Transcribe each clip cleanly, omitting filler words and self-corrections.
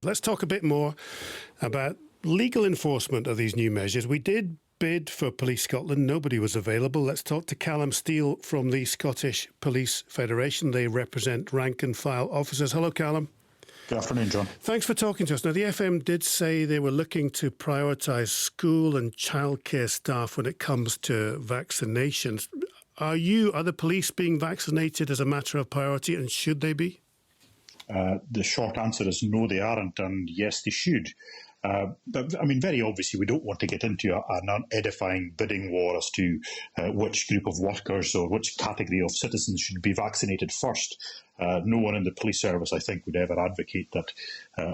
Let's talk a bit more about legal enforcement of these new measures. We did bid for Police Scotland. Nobody was available. Let's talk to Calum Steele from the Scottish Police Federation. They represent rank and file officers. Hello, Calum. Good afternoon, John. Thanks for talking to us. Now, the FM did say they were looking to prioritise school and childcare staff when it comes to vaccinations. Are the police being vaccinated as a matter of priority, and should they be? The short answer is no, they aren't, and yes, they should. But, I mean, very obviously, we don't want to get into an unedifying bidding war as to which group of workers or which category of citizens should be vaccinated first. No one in the police service, I think, would ever advocate that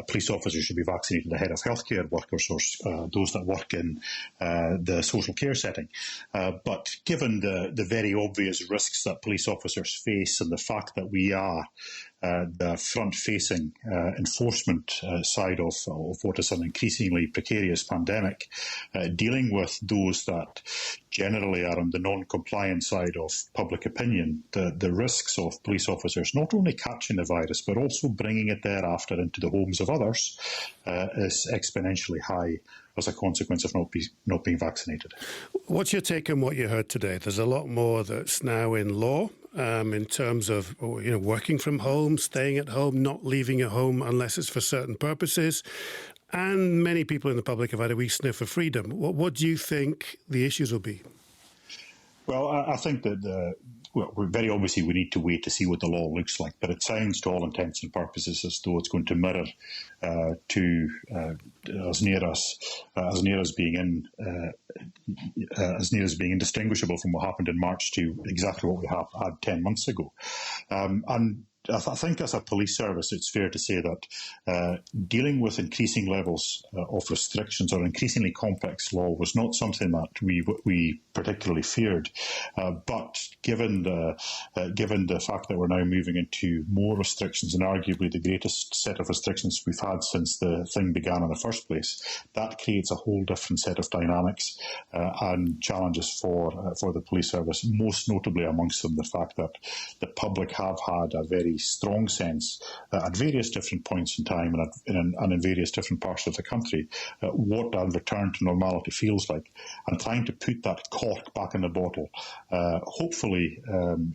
police officers should be vaccinated ahead of healthcare workers or those that work in the social care setting. But given the very obvious risks that police officers face and the fact that we are the front-facing enforcement side of what is an increasingly precarious pandemic, dealing with those that generally are on the non-compliant side of public opinion, the risks of police officers not only catching the virus but also bringing it thereafter into the homes of others is exponentially high as a consequence of not being vaccinated. What's your take on what you heard today? There's a lot more that's now in law in terms of working from home, staying at home, not leaving your home unless it's for certain purposes. And many people in the public have had a wee sniff of freedom. What do you think the issues will be? Well, I think that very obviously we need to wait to see what the law looks like, but it sounds to all intents and purposes as though it's going to mirror as near as being indistinguishable from what happened in March to exactly what we had 10 months ago. And I think as a police service, it's fair to say that dealing with increasing levels of restrictions or increasingly complex law was not something that we particularly feared. But given the fact that we're now moving into more restrictions and arguably the greatest set of restrictions we've had since the thing began in the first place, that creates a whole different set of dynamics and challenges for the police service, most notably amongst them the fact that the public have had a very strong sense at various different points in time and in various different parts of the country what a return to normality feels like, and trying to put that cork back in the bottle hopefully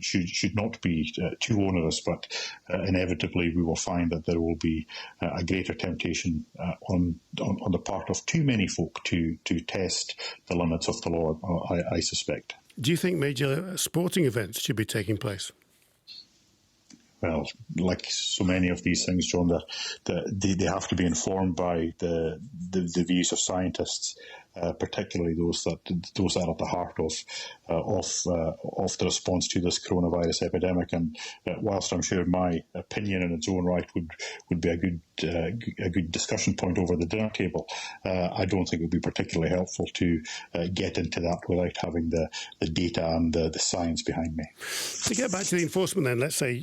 should not be too onerous, but inevitably we will find that there will be a greater temptation on the part of too many folk to test the limits of the law, I suspect. Do you think major sporting events should be taking place? Well, like so many of these things, John, they have to be informed by the views of scientists, particularly those that are at the heart of the response to this coronavirus epidemic. And whilst I'm sure my opinion in its own right would be a good discussion point over the dinner table, I don't think it would be particularly helpful to get into that without having the data and the science behind me. To get back to the enforcement then, let's say,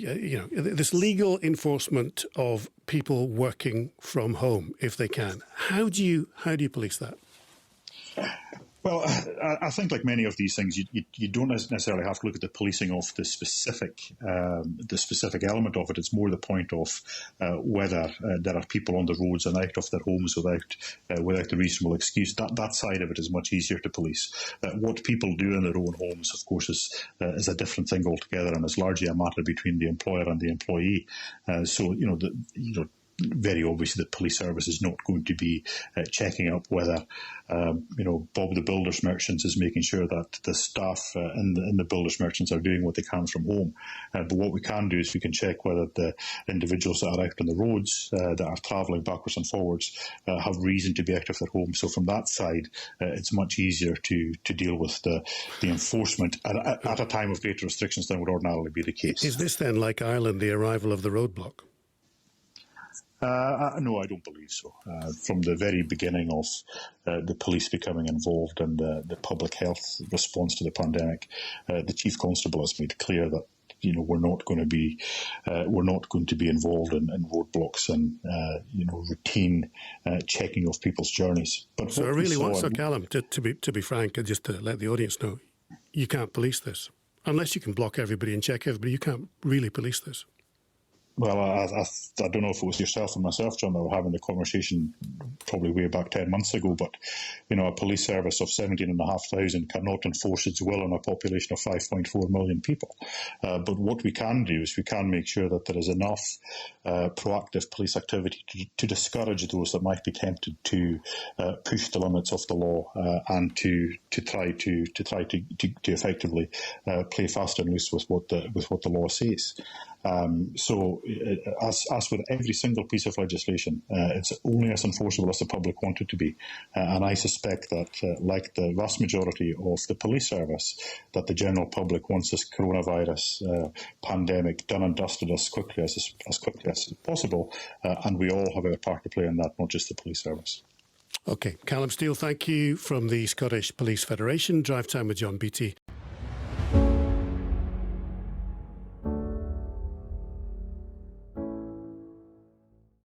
this legal enforcement of people working from home, if they can, how do you police that? Well, I think like many of these things, you don't necessarily have to look at the policing of the specific element of it. It's more the point of whether there are people on the roads and out of their homes without a reasonable excuse. That side of it is much easier to police. What people do in their own homes, of course, is a different thing altogether, and is largely a matter between the employer and the employee. Very obviously the police service is not going to be checking up whether Bob the Builders Merchants is making sure that the staff in the Builders Merchants are doing what they can from home. But what we can do is we can check whether the individuals that are out on the roads that are travelling backwards and forwards have reason to be out of their home. So from that side, it's much easier to deal with the enforcement at a time of greater restrictions than would ordinarily be the case. Is this then, like Ireland, the arrival of the roadblock? No, I don't believe so. From the very beginning of the police becoming involved in the public health response to the pandemic, the Chief Constable has made clear that we're not going to be involved in roadblocks and routine checking of people's journeys. But so I really want, so Calum, to be frank, and just to let the audience know, you can't police this unless you can block everybody and check everybody. You can't really police this. Well, I don't know if it was yourself and myself, John, that were having the conversation probably way back 10 months ago, but, a police service of 17,500 cannot enforce its will on a population of 5.4 million people. But what we can do is we can make sure that there is enough proactive police activity to discourage those that might be tempted to push the limits of the law and to try to effectively play fast and loose with what the law says. So, as with every single piece of legislation, it's only as enforceable as the public want it to be. And I suspect that, like the vast majority of the police service, that the general public wants this coronavirus pandemic done and dusted as quickly as possible. And we all have our part to play in that, not just the police service. OK, Calum Steele, thank you from the Scottish Police Federation. Drive Time with John Beattie.